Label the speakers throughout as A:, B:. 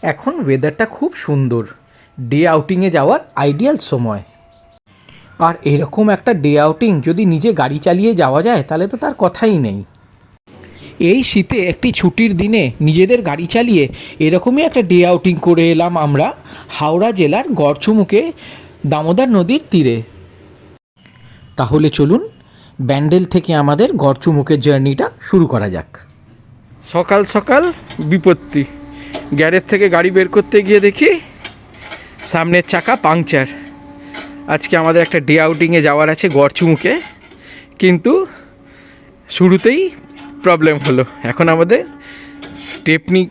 A: এখন ওয়েদারটা খুব সুন্দর, ডে আউটিংয়ে যাওয়ার আইডিয়াল সময়। আর এরকম একটা ডে আউটিং যদি নিজে গাড়ি চালিয়ে যাওয়া যায় তাহলে তো তার কথাই নেই। এই শীতে একটি ছুটির দিনে নিজেদের গাড়ি চালিয়ে এরকমই একটা ডে আউটিং করে এলাম আমরা হাওড়া জেলার গড়চুমুকে দামোদর নদীর তীরে। তাহলে চলুন ব্যান্ডেল থেকে আমাদের গড়চুমুকের জার্নিটা শুরু করা যাক।
B: সকাল সকাল বিপত্তি, গ্যারেজ থেকে গাড়ি বের করতে গিয়ে দেখি সামনের চাকা পাংচার। আজকে আমাদের একটা ডে আউটিংয়ে যাওয়ার আছে গড়চুমুকে, কিন্তু শুরুতেই প্রবলেম হলো। এখন আমাদের স্টেপনি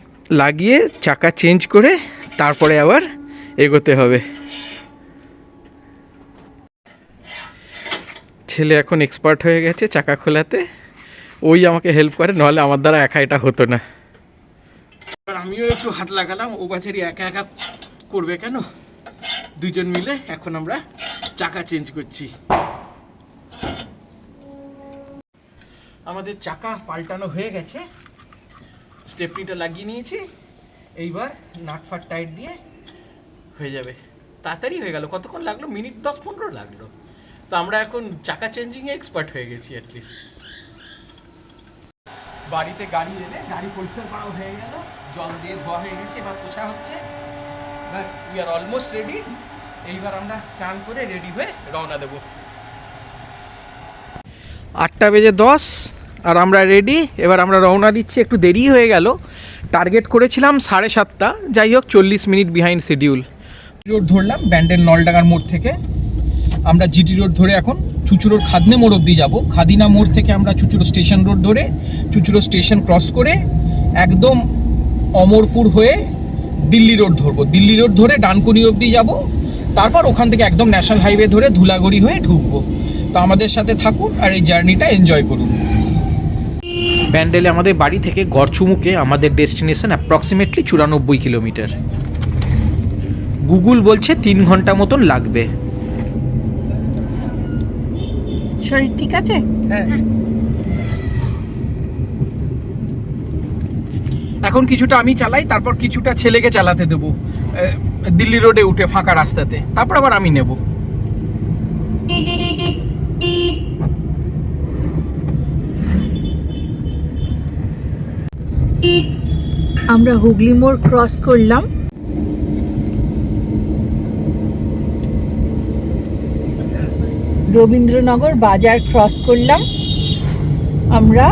B: লাগিয়ে চাকা চেঞ্জ করে তারপরে আবার এগোতে হবে। ছেলে এখন এক্সপার্ট হয়ে গেছে চাকা খোলাতে, ওই আমাকে হেল্প করে, নাহলে আমার দ্বারা একা এটা হতো না। এবার আমিও একটু হাত লাগালাম, ও বাছারি একা একা করবে কেন, দুজন মিলে এখন আমরা চাকা চেঞ্জ করছি। আমাদের চাকা পাল্টানো হয়ে গেছে, স্টেপনিটা লাগিয়ে নিয়েছি, এইবার নাট ফাট টাইট দিয়ে হয়ে যাবে। তাড়াতাড়ি হয়ে গেল, কতক্ষণ লাগলো, মিনিট 10-15 লাগলো। তো আমরা এখন চাকা চেঞ্জিংয়ে এক্সপার্ট হয়ে গেছি অ্যাটলিস্ট। বাড়িতে গাড়ি এনে গাড়ি পরিষ্কার করা হয়ে গেল, জল দিয়ে ধোয়া হয়ে গেছে, এবার পোছা হচ্ছে। ব্যাস, উই আর অলমোস্ট রেডি। এইবার আমরা চান করে রেডি হয়ে রওনা দেব। 8:10 আর আমরা রেডি। এবার আমরা রওনা দিচ্ছি, একটু দেরি হয়ে গেল, টার্গেট করেছিলাম 7:30, যাই হোক 40 মিনিট বিহাইন্ড শিডিউল। রোড ধরলাম ব্যান্ডেল নলডাঙ্গার মোড় থেকে, আমরা জিটি রোড ধরে এখন চুচুড়োর খাদনে মোড় অব্দি যাব। খাদিনা মোড় থেকে আমরা চুচুড়ো স্টেশন রোড ধরে চুচুড়ো স্টেশন ক্রস করে একদম অমরপুর হয়ে দিল্লি রোড ধরবো। দিল্লি রোড ধরে ডানকুনি অব্দি যাব, তারপর ওখান থেকে একদম ন্যাশনাল হাইওয়ে ধরে ধুলাগড়ি হয়ে ঢুকবো। তো আমাদের সাথে থাকুন আর এই জার্নিটা এনজয় করুন। ব্যান্ডেলে আমাদের বাড়ি থেকে গড়চুমুকে আমাদের ডেস্টিনেশন অ্যাপ্রক্সিমেটলি 94 কিলোমিটার। গুগল বলছে 3 ঘন্টা মতন লাগবে।
C: শরীর ঠিক আছে?
B: হ্যাঁ, এখন কিছুটা আমি চালাই, তারপর কিছুটা ছেলেকে চালাতে দেবো দিল্লি রোডে উঠে ফাঁকা রাস্তাতে, তারপর আবার আমি নেব।
C: আমরা হুগলি মোড় ক্রস করলাম, রবীন্দ্রনগর বাজার ক্রস করলাম, আমরা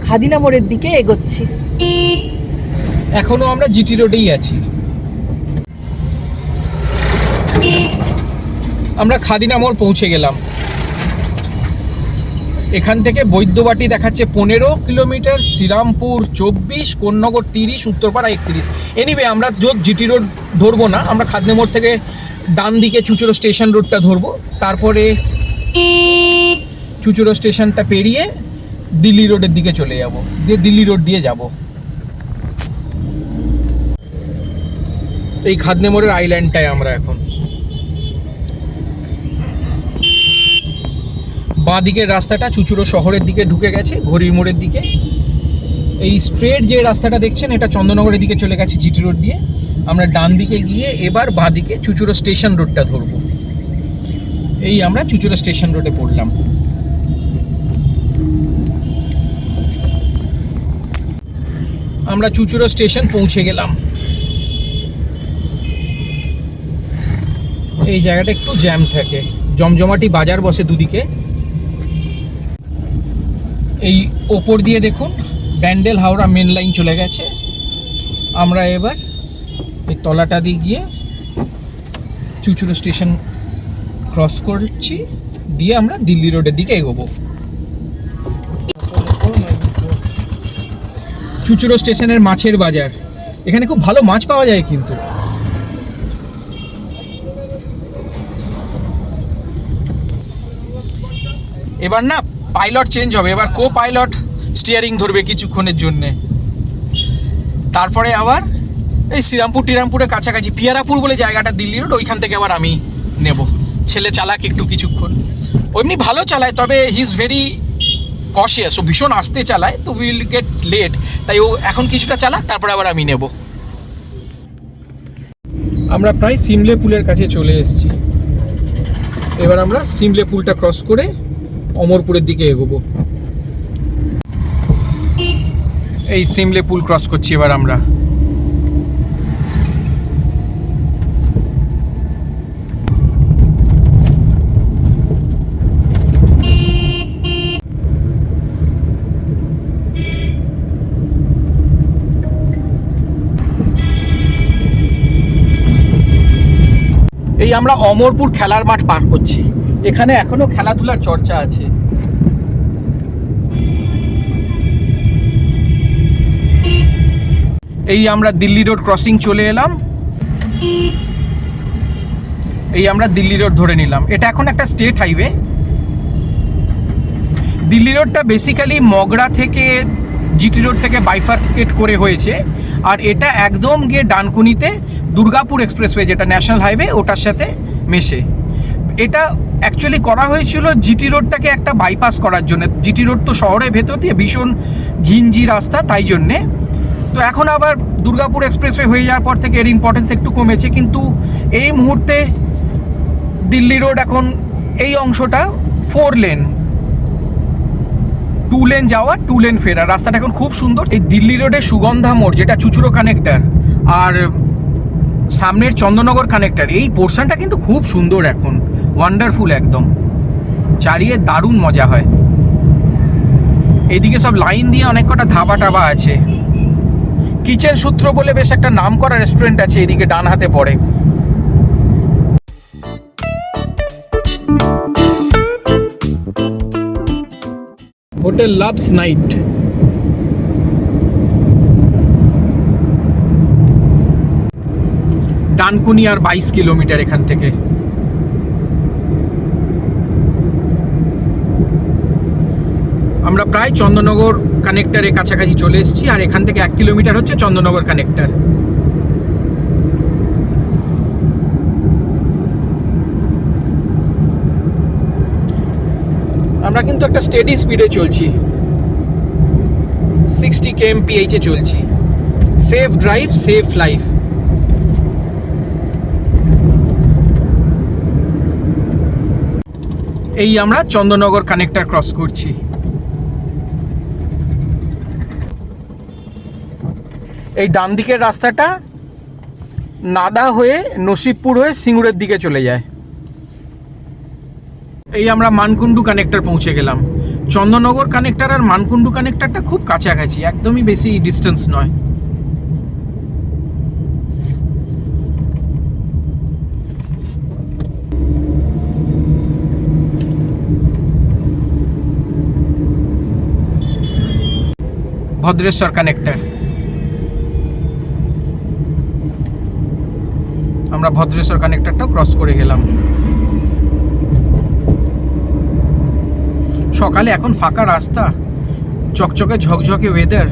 C: খাদিনা মোড়ের দিকে এগোচ্ছি।
B: এখনো আমরা জিটি রোডেই আছি। আমরা খাদিনা মোড় পৌঁছে গেলাম। এখান থেকে বৈদ্যবাটি দেখাচ্ছে 15 কিলোমিটার, শ্রীরামপুর 24, কোন্নগর 30, উত্তরপাড়া 31। এনিওয়ে আমরা জিটি রোড ধরবো না, আমরা খাদিনা মোড় থেকে ডান দিকে চুচুড়ো স্টেশন রোডটা ধরবো, তারপরে চুচুড়ো স্টেশনটা পেরিয়ে দিল্লি রোডের দিকে চলে যাব, দিয়ে দিল্লি রোড দিয়ে যাব। এই খাদনে মোড়ের আইল্যান্ডটায় আমরা এখন। বাঁ দিকের রাস্তাটা চুচুড়ো শহরের দিকে ঢুকে গেছে, ঘড়ির মোড়ের দিকে। এই স্ট্রেট যে রাস্তাটা দেখছেন এটা চন্দননগরের দিকে চলে গেছে জিটি রোড দিয়ে। আমরা ডান দিকে গিয়ে এবার বাঁ দিকে চুচুড়ো স্টেশন রোডটা ধরবো। এই আমরা চুচুড়ো স্টেশন রোডে পড়লাম। আমরা চুচুড়ো স্টেশন পৌঁছে গেলাম। এই জায়গাটা একটু জ্যাম থাকে, জমজমাটি বাজার বসে দুদিকে। এই ওপর দিয়ে দেখুন ব্যান্ডেল হাওড়া মেন লাইন চলে গেছে। আমরা এবার এই তলাটা দিয়ে গিয়ে চুচুড়ো স্টেশন ক্রস করছি, দিয়ে আমরা দিল্লি রোডের দিকে এগোবো। চুচুড়ো স্টেশনের মাছের বাজার, এখানে খুব ভালো মাছ পাওয়া যায় কিন্তু। এবার না পাইলট চেঞ্জ হবে, এবার কো পাইলট স্টিয়ারিং ধরবে কিছুক্ষণের জন্যে, তারপরে আবার এই শ্রীরামপুর টিরামপুরের কাছাকাছি পিয়ারাপুর বলে জায়গাটা দিল্লি রোড, ওইখান থেকে আবার আমি নেব। ছেলে চালাক একটু কিছুক্ষণ, এমনি ভালো চালায়, তবে হি ইজ ভেরি কশিয়াস, ও ভীষণ আস্তে চালায়, তো উইল গেট লেট, তাই ও এখন কিছুটা চালাক, তারপরে আবার আমি নেব। আমরা প্রায় সিমলে পুলের কাছে চলে এসেছি। এবার আমরা সিমলে পুলটা ক্রস করে অমরপুরের দিকে এগোবো। এই সিমলে পুল ক্রস করছি এবার আমরা। এই আমরা অমরপুর খেলার মাঠ পার করছি। এখানে এখনো খেলাধুলার চর্চা আছে। এই আমরা দিল্লি রোড ক্রসিং চলে এলাম। এই আমরা দিল্লি রোড ধরে নিলাম। এটা এখন একটা স্টেট হাইওয়ে। দিল্লি রোডটা বেসিক্যালি মগরা থেকে জিটি রোড থেকে বাইফার্কেট করে হয়েছে, আর এটা একদম গিয়ে ডানকুনিতে দুর্গাপুর এক্সপ্রেসওয়ে যেটা ন্যাশনাল হাইওয়ে ওটার সাথে মেশে। এটা অ্যাকচুয়ালি করা হয়েছিল জিটি রোডটাকে একটা বাইপাস করার জন্য। জিটি রোড তো শহরের ভেতর দিয়ে ভীষণ ঘিঞ্জি রাস্তা, তাই জন্যে। তো এখন আবার দুর্গাপুর এক্সপ্রেসওয়ে হয়ে যাওয়ার পর থেকে এর ইম্পর্টেন্স একটু কমেছে, কিন্তু এই মুহূর্তে দিল্লি রোড এখন এই অংশটা 4 লেন, 2 লেন যাওয়া 2 লেন ফেরা। রাস্তাটা এখন খুব সুন্দর। এই দিল্লি রোডের সুগন্ধা মোড় যেটা চুচুড়ো কানেক্টর আর সামনের চন্দননগর কানেক্টর, এই পোর্শনটা কিন্তু খুব সুন্দর এখন, ওয়ান্ডারফুল একদম। চারিয়ে দারুণ মজা হয়। এইদিকে সব লাইন দিয়ে অনেক কটা ধাবা টাবা আছে। কিচেন সূত্র বলে বেশ একটা নাম করা রেস্টুরেন্ট আছে এদিকে ডান হাতে পড়ে। Hotel loves night. ডানকুনি আর 22 কিলোমিটার এখান থেকে। আমরা প্রায় চন্দননগর কানেক্টরের কাছাকাছি চলে এসেছি, আর এখান থেকে 1 কিলোমিটার হচ্ছে চন্দননগর কানেক্টর। আমরা কিন্তু একটা স্টেডি স্পিডে চলছি, 60 kmph চলছি। Safe drive, safe life. এই আমরা চন্দননগর কানেক্টর ক্রস করছি। এই ডান দিকের রাস্তাটা নাদা হয়ে নসিবপুর হয়ে সিঙ্গুরের দিকে চলে যায়। এই আমরা মানকুণ্ডু কানেক্টর পৌঁছে গেলাম। চন্দননগর কানেক্টর আর মানকুণ্ডু কানেক্টরটা খুব কাছাকাছি, একদমই বেশি ডিস্টেন্স নয়। ভদ্রেশ্বর কানেক্টর। আমরা ভদ্রেশ্বর কানেক্টরটাও ক্রস করে গেলাম। সকালে এখন ফাঁকা রাস্তা, চকচকে ঝকঝকে weather.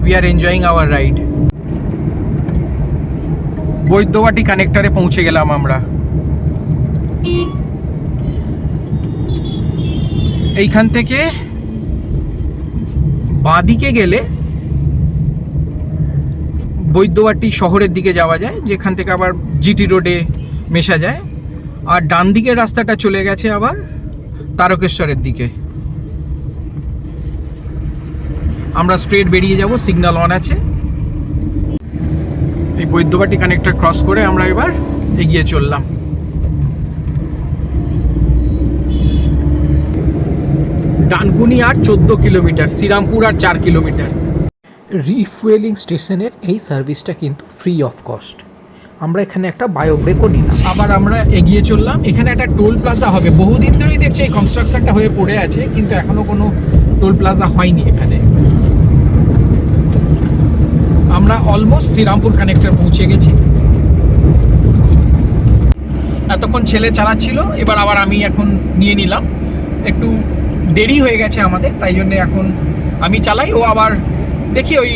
B: We are enjoying our ride. Baidyabati কানেক্টরে পৌঁছে গেলাম আমরা। এইখান থেকে বাঁদিকে গেলে বৈদ্যবাটি শহরের দিকে যাওয়া যায়, যেখান থেকে আবার জিটি রোডে মেশা যায়। আর ডান দিকের রাস্তাটা চলে গেছে আবার তারকেশ্বরের দিকে। আমরা স্ট্রেট বেরিয়ে যাব, সিগন্যাল অন আছে। এই বৈদ্যবাটি কানেক্টর ক্রস করে আমরা এবার এগিয়ে চললাম। ডানকুনি আর 14 কিলোমিটার, শ্রীরামপুর আর 4 কিলোমিটার।
A: রিফুয়েলিং স্টেশনের এই সার্ভিসটা কিন্তু ফ্রি অফ কস্ট। আমরা এখানে একটা বায়ো ব্রেকও নিলাম।
B: আবার আমরা এগিয়ে চললাম। এখানে একটা টোল প্লাজা হবে, বহুদিন ধরেই দেখছি এই কনস্ট্রাকশনটা হয়ে পড়ে আছে, কিন্তু এখনো কোনো টোল প্লাজা হয়নি এখানে। আমরা অলমোস্ট শ্রীরামপুর কানেক্টর পৌঁছে গেছি। এতক্ষণ ছেলে চালাচ্ছিল, এবার আবার আমি এখন নিয়ে নিলাম। একটু দেরি হয়ে গেছে আমাদের, তাই জন্য এখন আমি চালাই। ও আবার দেখি ওই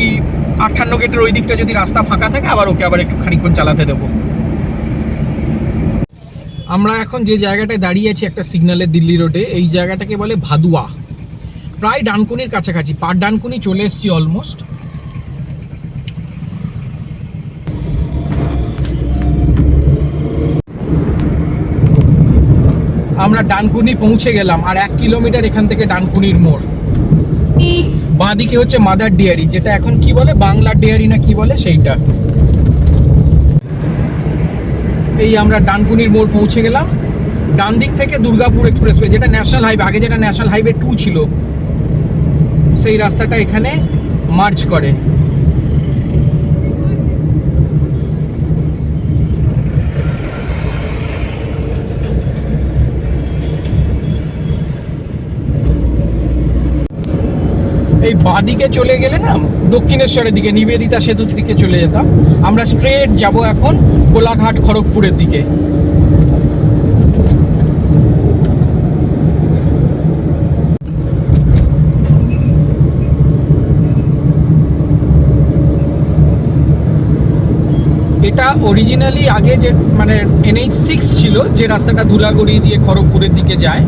B: 58 গেটের ওই দিকটা যদি রাস্তা ফাঁকা থাকে আবার ওকে আবার একটু খানিকক্ষণ চালাতে দেবো। আমরা এখন যে জায়গাটায় দাঁড়িয়ে আছি একটা সিগন্যালের দিল্লি রোডে, এই জায়গাটাকে বলে ভাদুয়া। প্রায় ডানকুনির কাছাকাছি, পার ডানকুনি চলে এসেছি অলমোস্ট। আমরা ডানকুনি পৌঁছে গেলাম, আর 1 কিলোমিটার এখান থেকে ডানকুনির মোড়। বাঁদিকে হচ্ছে মাদার ডেয়ারি, যেটা এখন কি বলে, বাংলার ডেয়ারি না কি বলে সেইটা। এই আমরা ডানকুনির মোড় পৌঁছে গেলাম। ডান দিক থেকে দুর্গাপুর এক্সপ্রেসওয়ে, যেটা ন্যাশনাল হাইওয়ে, আগে যেটা ন্যাশনাল হাইওয়ে 2 ছিল, সেই রাস্তাটা এখানে মার্চ করে। এই বাঁদিকে চলে গেলে না দক্ষিণেশ্বরের দিকে, নিবেদিতা সেতুর দিকে চলে যেতাম। আমরা স্ট্রেট যাব এখন কোলাঘাট খড়গপুরের দিকে। এটা অরিজিনালি আগে যে মানে NH6 ছিল, যে রাস্তাটা ধুলাগড়ি দিয়ে খড়গপুরের দিকে যায়,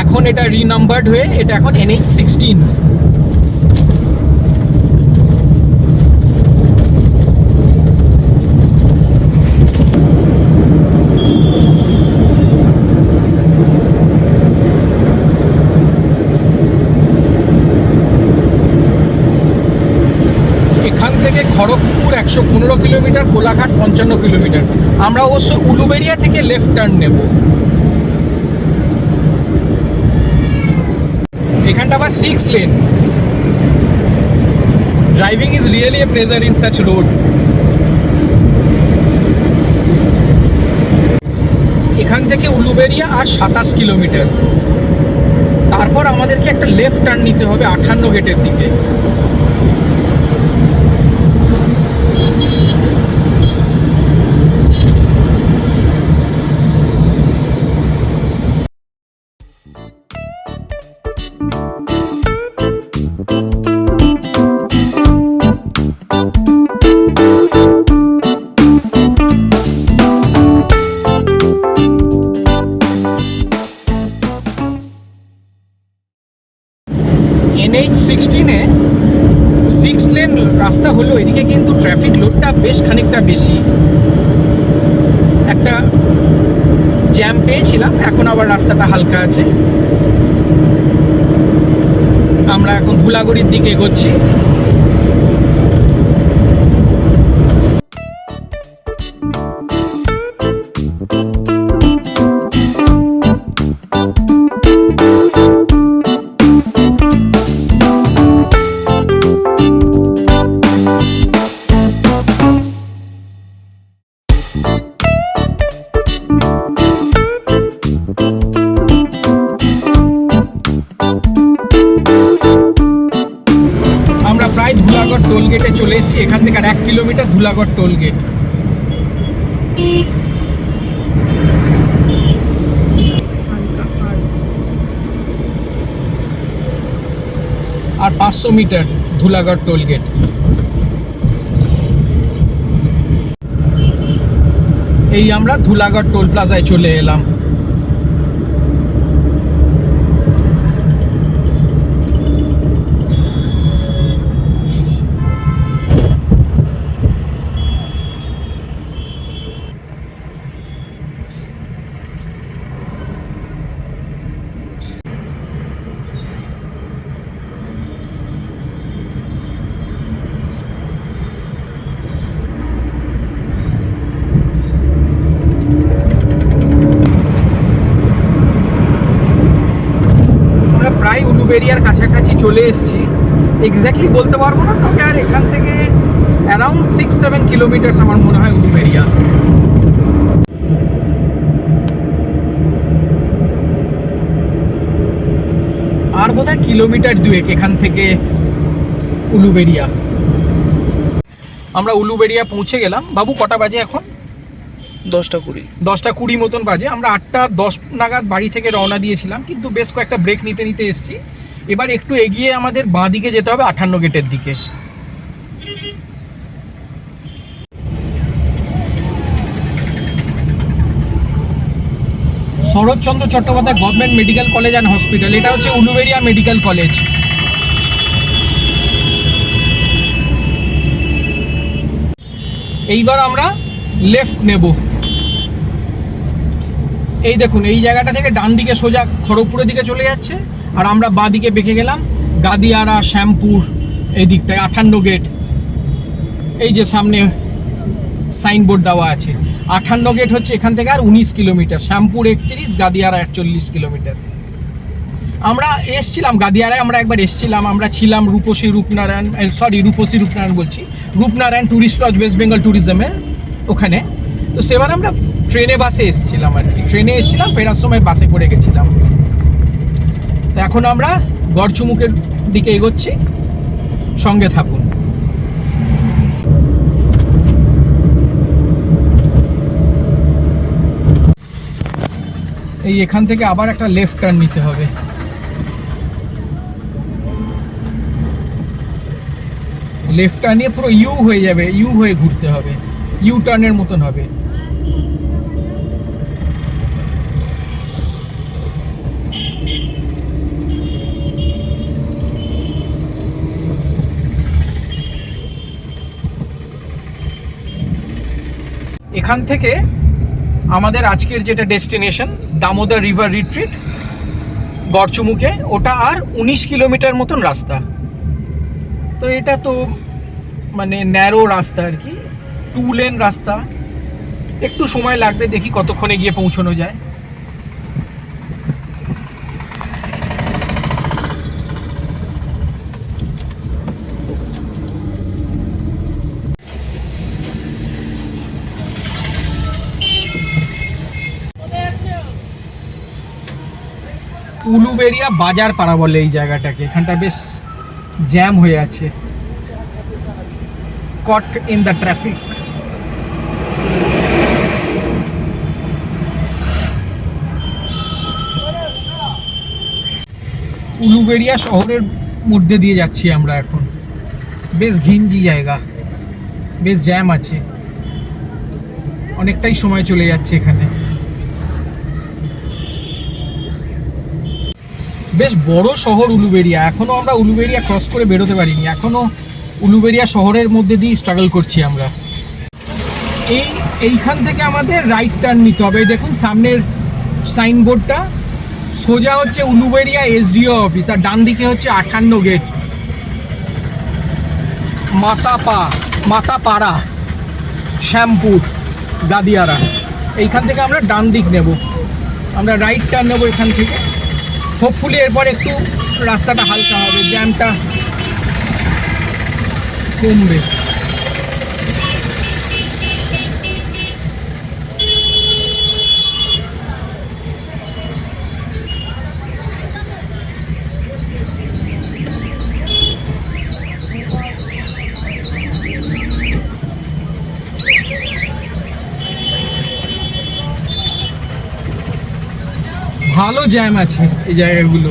B: এখন এটা রিনাম্বার্ড হয়ে এটা এখন NH16। এখান থেকে খড়গপুর 115 কিলোমিটার, কোলাঘাট 55 কিলোমিটার। আমরা অবশ্য উলুবেড়িয়া থেকে লেফট টার্ন নেব। এখানটা আবার 6 lane. Driving is really a pleasure in such roads. এখান থেকে উলুবেড়িয়া আর 27 কিলোমিটার। তারপর আমাদেরকে একটা লেফট টার্ন নিতে হবে 58 গেটের দিকে। NH16-এ 6 লেন রাস্তা হলেও এদিকে কিন্তু ট্রাফিক লোডটা বেশ খানিকটা বেশি। একটা জ্যাম পেয়েছিলাম, এখন আবার রাস্তাটা হালকা আছে। আমরা এখন ধুলাগড়ির দিকে এগোচ্ছি। আমরা প্রায় ধুলাগড় টোল গেটে চলে এসেছি। এখান থেকে আর 1 কিলোমিটার ধুলাগড় টোল গেট। আর 500 মিটার ধুলাগড় টোল গেট। এই আমরা ধুলাগড় টোল প্লাজায় চলে এলাম। প্রায় উলুবেড়িয়ার কাছাকাছি চলে এসেছি। এক্স্যাক্টলি বলতে পারবো না, তবে আর এখান থেকে অ্যারাউন্ড 6-7 কিলোমিটার আমার মনে হয় উলুবেড়িয়া। আর বোধহয় কিলোমিটার 2 এখান থেকে উলুবেড়িয়া। আমরা উলুবেড়িয়া পৌঁছে গেলাম। বাবু কটা বাজে এখন? 10টা 20 মতন বাজে। আমরা 8টা 10 নাগাদ বাড়ি থেকে রওনা দিয়েছিলাম, কিন্তু বেশ কয়েকটা ব্রেক নিতে নিতে এসেছি। এবার একটু এগিয়ে আমাদের বাঁ দিকে যেতে হবে 58 গেটের দিকে। Saratchandra Chattopadhyay government medical college and hospital, এটা হচ্ছে উলুবেড়িয়া মেডিকেল কলেজ। এইবার আমরা লেফট নেব। এই দেখুন, এই জায়গাটা থেকে ডান দিকে সোজা খড়গপুরের দিকে চলে যাচ্ছে, আর আমরা বাঁ দিকে বেঁকে গেলাম গাদিয়ারা, শ্যামপুর, এই দিকটায় 58 গেট। এই যে সামনে সাইনবোর্ড দেওয়া আছে, 58 গেট হচ্ছে এখান থেকে আর 19 কিলোমিটার, শ্যামপুর 31, গাদিয়ারা 41 কিলোমিটার। আমরা এসছিলাম গাদিয়ারায়, আমরা একবার এসছিলাম, আমরা ছিলাম রূপসী রূপনারায়ণ বলছি, Rupnarayan tourist lodge, West Bengal ট্যুরিজমের ওখানে। তো সেবার আমরা ট্রেনে বাসে এসছিলাম আর কি, ট্রেনে এসছিলাম, ফেরার সময় বাসে করে গেছিলাম। তো এখন আমরা গড়চুমুকের দিকে এগোচ্ছি, সঙ্গে থাকুন। এই এখান থেকে আবার একটা লেফট টার্ন নিতে হবে। লেফট টার্ন নিয়ে পুরো ইউ হয়ে যাবে, ইউ হয়ে ঘুরতে হবে, ইউ টার্নের মতন হবে। এখান থেকে আমাদের আজকের যেটা ডেস্টিনেশন দামোদর রিভার রিট্রিট গড়চুমুখে, ওটা আর 19 কিলোমিটার মতন রাস্তা। তো এটা তো মানে ন্যারো রাস্তা আর কি, 2 লেন রাস্তা, একটু সময় লাগবে, দেখি কতক্ষণে গিয়ে পৌঁছানো যায়। উলুবেড়িয়া বাজার পাড়া বলে এই জায়গাটাকে, এখানটা বেশ জ্যাম হয়ে আছে, caught in the traffic. Uluberia শহরের মধ্যে দিয়ে যাচ্ছি আমরা এখন, বেশ ঘিঞ্জি জায়গা, বেশ জ্যাম আছে, অনেকটাই সময় চলে যাচ্ছে এখানে। বেশ বড় শহর উলুবেড়িয়া, এখনো আমরা উলুবেড়িয়া ক্রস করে বেরোতে পারিনি, এখনো উলুবেড়িয়া শহরের মধ্যে দিয়ে স্ট্রাগল করছি আমরা। এইখান থেকে আমাদের রাইট টার্ন নিতে হবে। দেখুন সামনের সাইনবোর্ডটা, সোজা হচ্ছে উলুবেড়িয়া এসডিও অফিস, আর ডান দিকে হচ্ছে 58 গেট, মাতাপাড়া, শ্যামপুর, গাদিয়ারা। এইখান থেকে আমরা ডান দিক নেব, আমরা রাইট টার্ন নেব এখান থেকে। হোপফুলি এরপর একটু রাস্তাটা হালকা হবে, জ্যামটা কমবে। ভালো জ্যাম আছে এই জায়গাগুলো।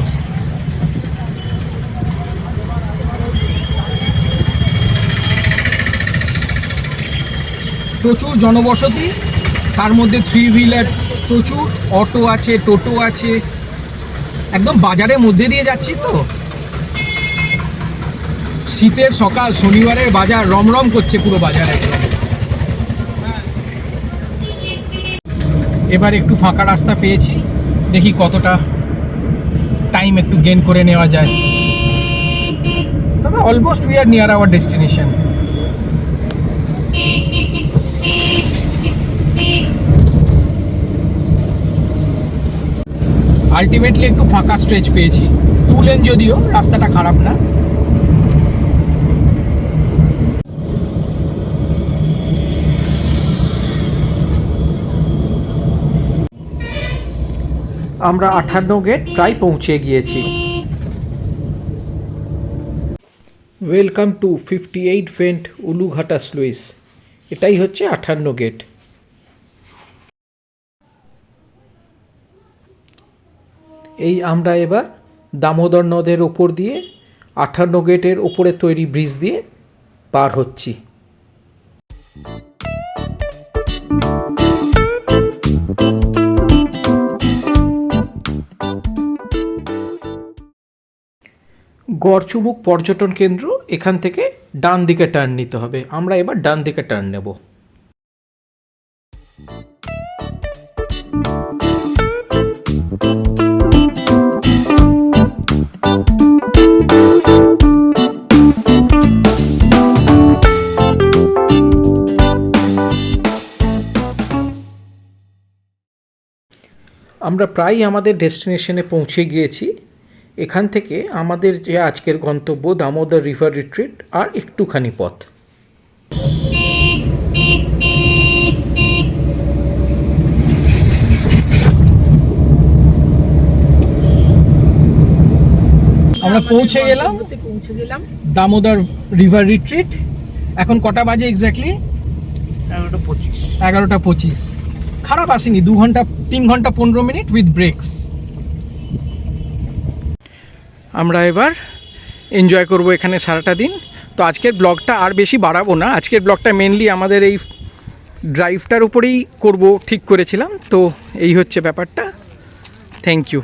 B: প্রচুর জনবসতি, তার মধ্যে 3 হুইলার প্রচুর, অটো আছে, টোটো আছে, একদম বাজারের মধ্যে দিয়ে যাচ্ছি তো। শীতের সকাল, শনিবারের বাজার রমরম করছে পুরো বাজার একদম। এবার একটু ফাঁকা রাস্তা পেয়েছি, দেখি কতটা টাইম একটু গেন করে নেওয়া যায়। তবে almost we are near hour destination. Ultimately একটু ফাঁকা স্ট্রেচ পেয়েছি, 2 লেন যদিও, রাস্তাটা খারাপ না।
A: আমরা 58 গেট প্রায় পৌঁছে গিয়েছি। ওয়েলকাম টু 58 ফেন্ট উলুঘাটা স্লুইস, এটাই হচ্ছে 58 গেট। এই আমরা এবার দামোদর নদের ওপর দিয়ে 58 গেটের ওপরে তৈরি ব্রিজ দিয়ে পার হচ্ছি। গড়চুমুক পর্যটন কেন্দ্র, এখান থেকে ডান দিকে টার্ন নিতে হবে, আমরা এবার ডান দিকে টার্ন নেব। আমরা প্রায় আমাদের ডেস্টিনেশনে পৌঁছে গিয়েছি। এখান থেকে আমাদের যে আজকের গন্তব্য দামোদর রিভার রিট্রিট আর একটুখানি পথ।
B: আমরা পৌঁছে গেলাম দামোদর রিভার রিট্রিট। এখন কটা বাজে এক্স্যাক্টলি? 11:25। খারাপ আসেনি, 2 ঘন্টা 3 ঘন্টা 15 মিনিট উইথ ব্রেকস। আমরা এবার এনজয় করব এখানে সারাটা দিন। তো আজকের ব্লগটা আর বেশি বাড়াবো না, আজকের ব্লগটা মেনলি আমাদের এই ড্রাইভটার উপরেই করব ঠিক করেছিলাম। তো এই হচ্ছে ব্যাপারটা। Thank you.